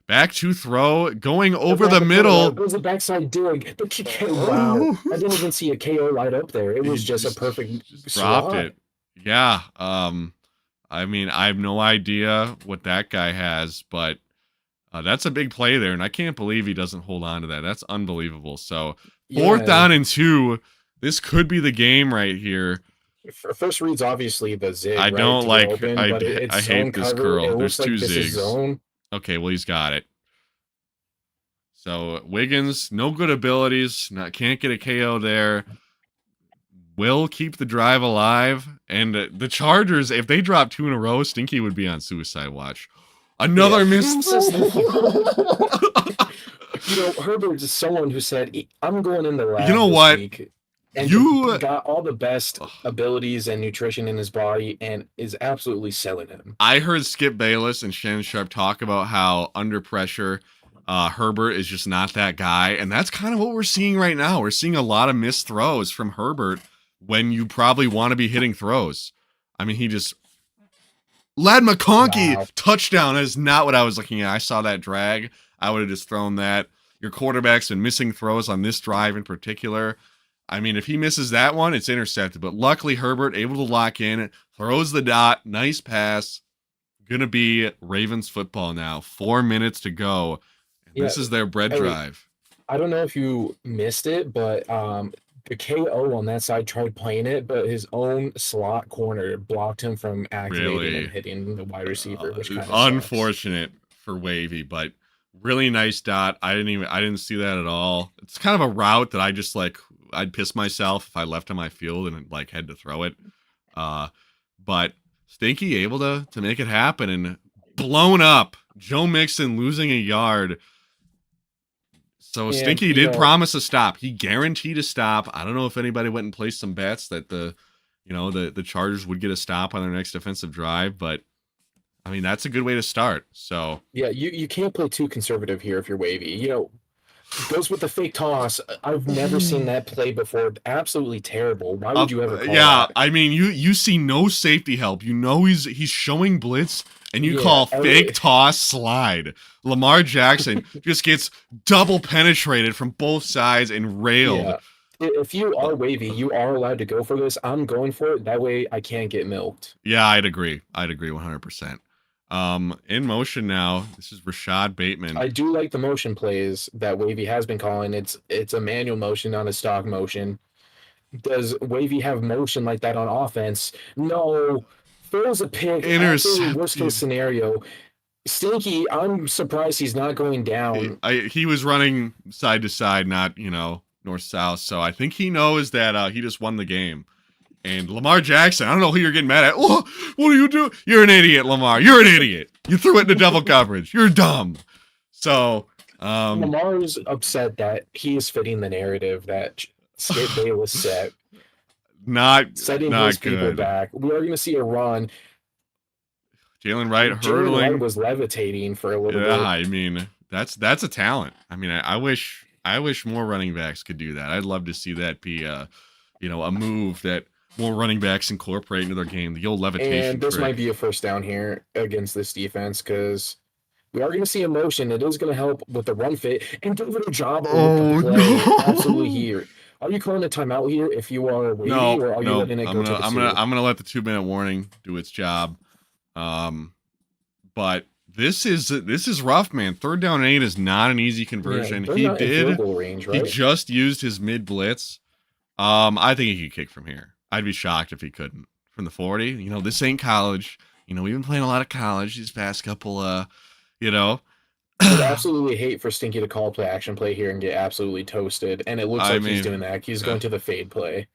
back to throw, going over the middle. It was a backside dig. Wow. I didn't even see a KO light up there. It was just a perfect dropped slot. it. Yeah. I mean, I have no idea what that guy has, but that's a big play there, and I can't believe he doesn't hold on to that. That's unbelievable. So 4th down and 2. This could be the game right here. First read's obviously the zig. I don't right, like. open, I it's I zone hate this cover. curl. It There's looks two like this is zigs. zone. Okay, well he's got it. So Wiggins, no good abilities. Can't get a KO there. Will keep the drive alive. And the Chargers, if they drop 2 in a row, Stinky would be on suicide watch. Another miss. Herbert is someone who said, I'm going in the lab You know this what? week. And You got all the best abilities and nutrition in his body and is absolutely selling him. I heard Skip Bayless and Shannon Sharp talk about how under pressure, Herbert is just not that guy. And that's kind of what we're seeing right now. We're seeing a lot of missed throws from Herbert when you probably want to be hitting throws. I mean, he just... Lad McConkey touchdown is not what I was looking at. I saw that drag. I would have just thrown that. Your quarterback's been missing throws on this drive in particular. I mean, if he misses that one, it's intercepted. But luckily, Herbert able to lock in, throws the dot, nice pass. Gonna be Ravens football now. 4 minutes to go. And this is their bread drive. I don't know if you missed it, but the KO on that side tried playing it, but his own slot corner blocked him from activating and hitting the wide receiver, which kind of unfortunate for Wavy, but really nice dot. I didn't see that at all. It's kind of a route that I just I'd piss myself if I left on my field and had to throw it. But Stinky able to make it happen and blown up. Joe Mixon losing a yard. So Stinky did promise a stop. He guaranteed a stop. I don't know if anybody went and placed some bets that the Chargers would get a stop on their next defensive drive, but I mean that's a good way to start. So yeah, you can't play too conservative here if you're Wavy. Goes with the fake toss. I've never seen that play before. Absolutely terrible. Why would you ever call that? I mean, you see no safety help. He's showing blitz, and you call fake toss slide. Lamar Jackson just gets double penetrated from both sides and railed. Yeah. If you are Wavy, you are allowed to go for this. I'm going for it. That way I can't get milked. Yeah, I'd agree 100%. In motion now. This is Rashad Bateman. I do like the motion plays that Wavy has been calling. It's a manual motion, not a stock motion. Does Wavy have motion like that on offense? No. Throws a pick. Absolutely worst case scenario. Stinky, I'm surprised he's not going down. He was running side to side, not north south. So I think he knows that he just won the game. And Lamar Jackson, I don't know who you're getting mad at. Oh, what do you do? You're an idiot, Lamar. You're an idiot. You threw it into double coverage. You're dumb. So Lamar's upset that he is fitting the narrative that Skip Bayless set, Not setting not his people good. back. We are going to see a run. Jalen Wright Jalen Wright hurdling. was levitating for a little Yeah, bit. I mean that's a talent. I mean, I wish more running backs could do that. I'd love to see that be a move that more running backs incorporate into their game. The old levitation And this trick. might be a first down here against this defense because we are going to see a motion. It is going to help with the run fit. And David Ojabo with the play. no. Absolutely here. Are you calling a timeout here if you are wavy, No, or are you no. letting it go to the two? I'm gonna let the 2-minute warning do its job. But this is rough, man. 3rd down and 8 is not an easy conversion. Yeah, they're he not in field did. goal range, He right? just used his mid blitz. I think he could kick from here. I'd be shocked if he couldn't from the 40. This ain't college. We've been playing a lot of college these past couple. Would absolutely hate for Stinky to call play action play here and get absolutely toasted. And it looks I like he's mean, doing that. He's going to the fade play.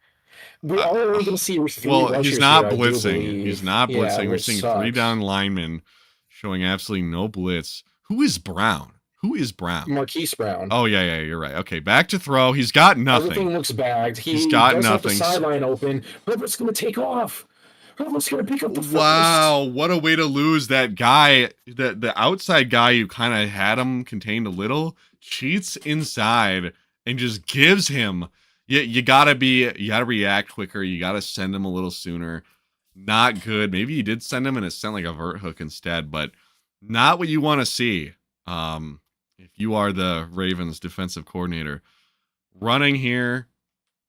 We Uh, are only going to see 3 well, rushers he's not here, I do blitzing. believe. He's not Yeah, blitzing. We're which seeing sucks. 3 down linemen showing absolutely no blitz. Who is Brown? Marquise Brown. Oh yeah, you're right. Okay, back to throw. He's got nothing. Everything looks bagged. He's got does have the nothing. sideline open. Herbert's going to take off. Herbert's going to pick up the first. Wow, what a way to lose that guy. The outside guy who kind of had him contained a little cheats inside and just gives him. You gotta react quicker. You gotta send him a little sooner. Not good. Maybe you did send him and it sent like a vert hook instead, but not what you want to see. If you are the Ravens defensive coordinator, running here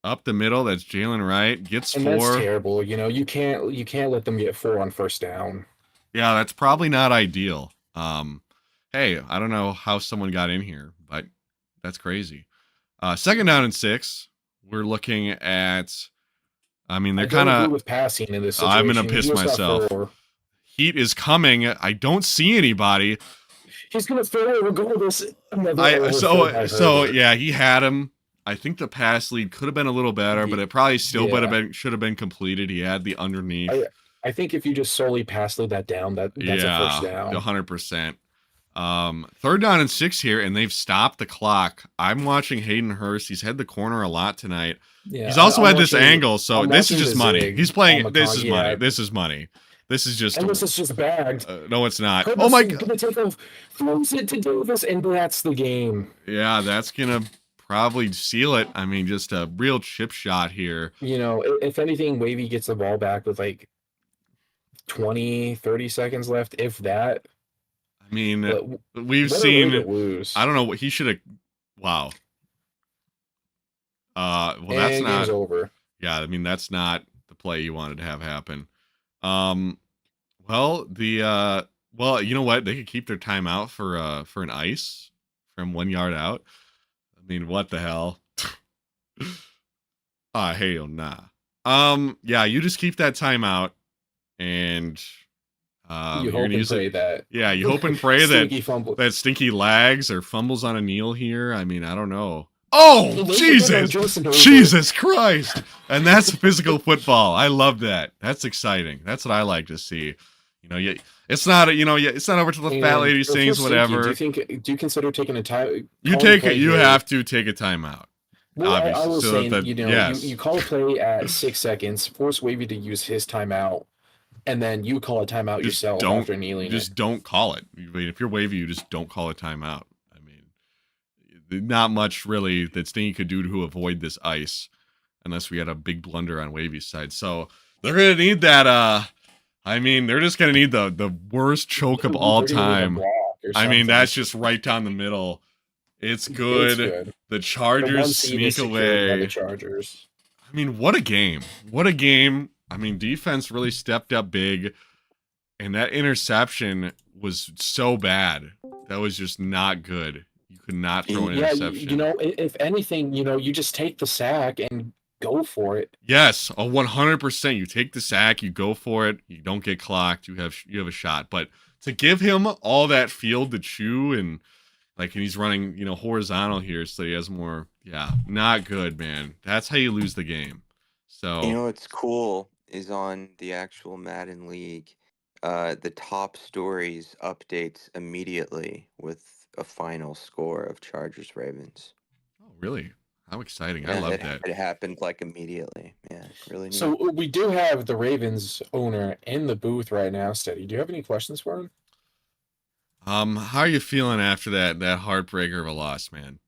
up the middle, that's Jalen Wright gets And 4. that's terrible. You can't let them get 4 on first down. Yeah, that's probably not ideal. Hey, I don't know how someone got in here, but that's crazy. 2nd down and 6. We're looking at. I mean, they're kind of with passing in this situation. I'm gonna piss He just got myself. 4. Heat is coming. I don't see anybody. He's gonna throw it regardless. So yeah, he had him. I think the pass lead could have been a little better, but it probably still should have been completed. He had the underneath. I think if you just solely pass lead that down, that's a first down. 100%. 3rd down and 6 here, and they've stopped the clock. I'm watching Hayden Hurst. He's had the corner a lot tonight. Yeah, he's also had this angle, so this is just money. zig He's playing. on This McCon- is yeah. money. This is money. This is just. And this is just bagged. No, it's not. Herbert's Oh my gonna take off, throws it to Davis, and that's the game. Yeah, that's gonna probably seal it. I mean, just a real chip shot here. If anything, Wavy gets the ball back with like 20, 30 seconds left, if that. I mean, But we've what a way seen. to lose. I don't know what he should have. Wow. Well, And that's not. game's over. Yeah, I mean that's not the play you wanted to have happen. Well, you know what? They could keep their timeout for an ice from 1 yard out. I mean, what the hell? Hell nah. Yeah, you just keep that timeout, and You hope and pray that. Yeah, you hope and pray Stinky fumble. that Stinky lags or fumbles on a kneel here. I mean, I don't know. Oh, Jesus Christ. And that's physical football. I love that. That's exciting. That's what I like to see. It's not it's not over to the fat lady sings whatever. Do you consider taking a time? You take it. You have to take a timeout. Well, I was saying, yes. you call a play at 6 seconds, force Wavy to use his timeout, and then you call a timeout yourself after kneeling. Just don't call it. I mean, if you're Wavy, you just don't call a timeout. I mean, not much really that Stinky could do to avoid this ice, unless we had a big blunder on Wavy's side. So they're gonna need that. I mean, they're just gonna need the worst choke of all time. I mean, that's just right down the middle. It's good. The Chargers sneak away. The Chargers. I mean, what a game. What a game. I mean, defense really stepped up big. And that interception was so bad. That was just not good. You could not throw an interception. If anything, you just take the sack and go for it. Yes, 100%. You take the sack, you go for it. You don't get clocked. You have a shot. But to give him all that field to chew and he's running, horizontal here, so he has more. Yeah, not good, man. That's how you lose the game. So what's cool is on the actual Madden League, the top stories updates immediately with a final score of Chargers Ravens. Oh, really? How exciting. I Yeah, love it, that. it happened like immediately. Yeah, really neat. So we do have the Ravens owner in the booth right now, Steady. Do you have any questions for him? How are you feeling after that heartbreaker of a loss, man?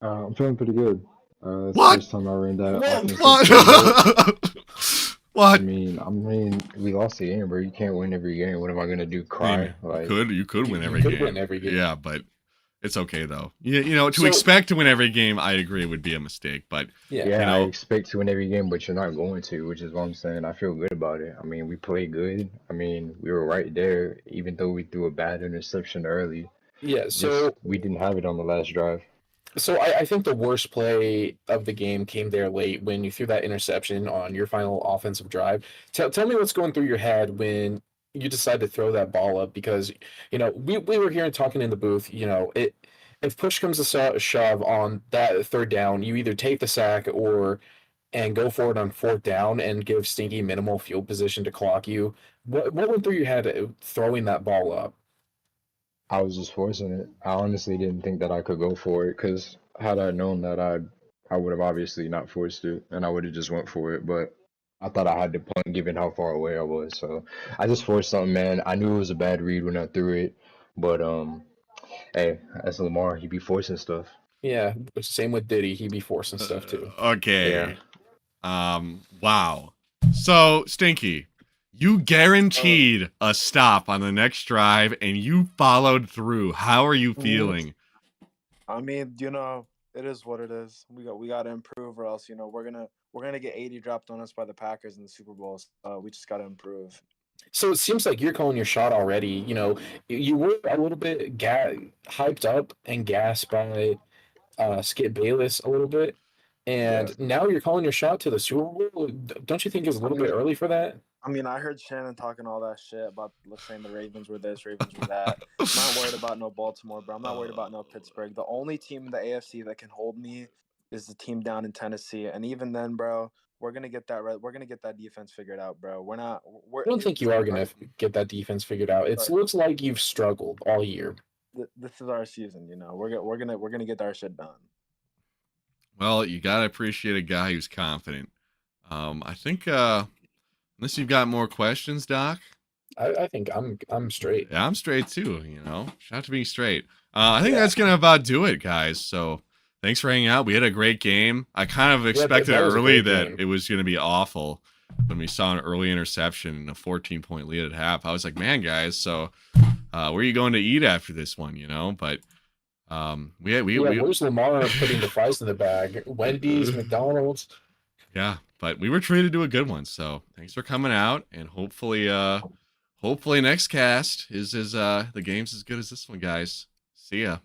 I'm feeling pretty good. It's the What? first time I ran that What? offensive playbook. I What? mean, we lost the game, bro. You can't win every game. What am I gonna do? I mean, Cry? Like, you could win You every could game. win every game. Yeah, but it's okay though. You know, to So- expect to win every game, I agree would be a mistake. But Yeah. yeah, you know- I expect to win every game, but you're not going to, which is what I'm saying. I feel good about it. I mean, we played good. I mean, we were right there, even though we threw a bad interception early. Yeah. Just So we didn't have it on the last drive. I think the worst play of the game came there late when you threw that interception on your final offensive drive. Tell me what's going through your head when you decide to throw that ball up, because we were here and talking in the booth. If push comes to shove on that third down, you either take the sack and go for it on fourth down and give Stinky minimal field position to clock you. What went through your head throwing that ball up? I was just forcing it. I honestly didn't think that I could go for it, because had I known that, I would have obviously not forced it, and I would have just went for it. But I thought I had to punt given how far away I was, so I just forced something, man. I knew it was a bad read when I threw it, but hey, that's Lamar. He be forcing stuff. Yeah, same with Diddy. He be forcing stuff too. Okay. Yeah. Wow. So, Stinky, you guaranteed a stop on the next drive and you followed through. How are you feeling? I mean, it is what it is. We got to improve, or else we're gonna get 80 dropped on us by the Packers in the Super Bowl. So we just got to improve. So it seems like you're calling your shot already. You were a little bit hyped up and gassed by Skip Bayless a little bit, and now you're calling your shot to the Super Bowl. Don't you think it's a little bit early for that? I mean, I heard Shannon talking all that shit about saying the Ravens were this, Ravens were that. I'm not worried about no Baltimore, bro. I'm not worried about no Pittsburgh. The only team in the AFC that can hold me is the team down in Tennessee, and even then, bro, we're gonna get that. We're gonna get that defense figured out, bro. We're not. I don't think you are gonna get that defense figured out. It looks like you've struggled all year. This is our season, We're gonna get our shit done. Well, you gotta appreciate a guy who's confident. I think unless you've got more questions, Doc. I think I'm straight. Yeah, I'm straight too, Shout out to being straight. I think that's gonna about do it, guys. So thanks for hanging out. We had a great game. I kind of expected that was a early great that game. it was gonna be awful when we saw an early interception and a 14-point lead at half. I was like, man, guys, so where are you going to eat after this one, But where's Lamar putting the fries in the bag? Wendy's, McDonald's. Yeah, but we were treated to a good one. So thanks for coming out, and hopefully next cast is the game's as good as this one, guys. See ya.